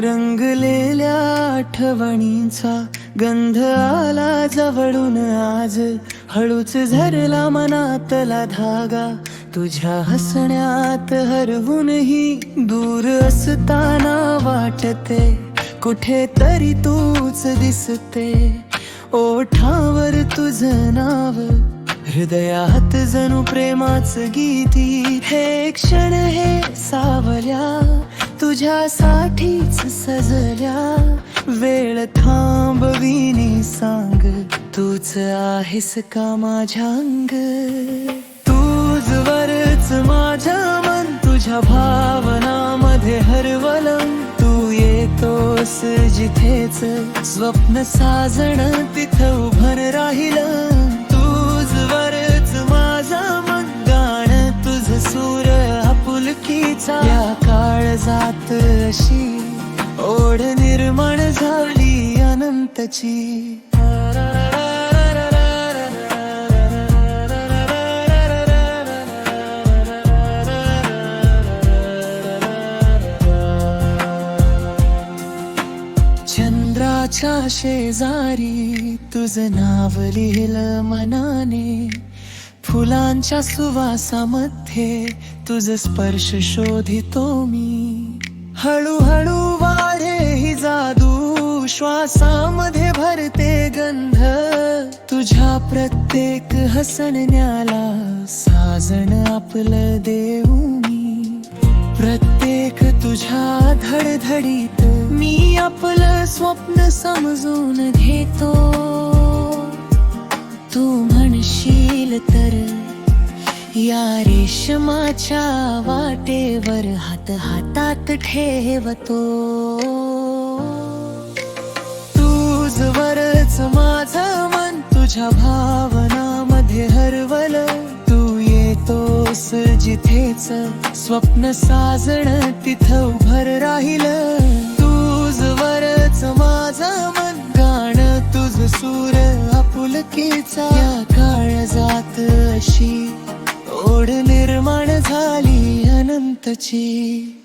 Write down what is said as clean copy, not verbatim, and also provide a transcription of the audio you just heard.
रंगलेल्या आठवणींचा गंध आला जवळून आज, हळूच झरला मनातला धागा तुझ्या हसण्यात हरवूनही दूर असताना वाटते कुठेतरी तूच दिसते. ओठावर तुझं नाव, हृदयात जणू प्रेमाचं गीती. हे क्षण हे सावल्या तुझ्यासाठीच सजल्या, वेळ थांबविनी सांग तूच आहेस का माझ्या अंग. तूच वरच माझ्या मन, तुझ्या भावनामध्ये हरवलं. तू येतोस जिथेच स्वप्न साजणं तिथं उभं राहिलं. तूच वरच माझा मन, गाणं तुझं सूर आपुलकीचा. या काळजात अशी ओढ निर्माण झाली अनंतची. चंद्राच्या शेजारी तुझं नाव लिहिलं मनाने, फुलांच्या सुवासामध्ये तुझं स्पर्श शोधितो मी. हळूहळू वाढे ही जादू, श्वासामध्ये भरते गंध. तुझ्या प्रत्येक हसण्याला साजन आपलं देऊ मी. प्रत्येक तुझ्या धडधडीत मी आपलं स्वप्न समजून घेतो. तू म्हणशील तर या रेशमाच्या वाटेवर हात हातात ठेवतो. तूच वरच माझं मन, तुझ्या भावनामध्ये हरवलं. तू येतोस जिथेच स्वप्न साजणं तिथं उभं राहिलं. तूच वरच माझं मन, गाणं तुझं सूर आपुलकीचा. या काळजात अशी ओढ निर्माण झाली अनंतची.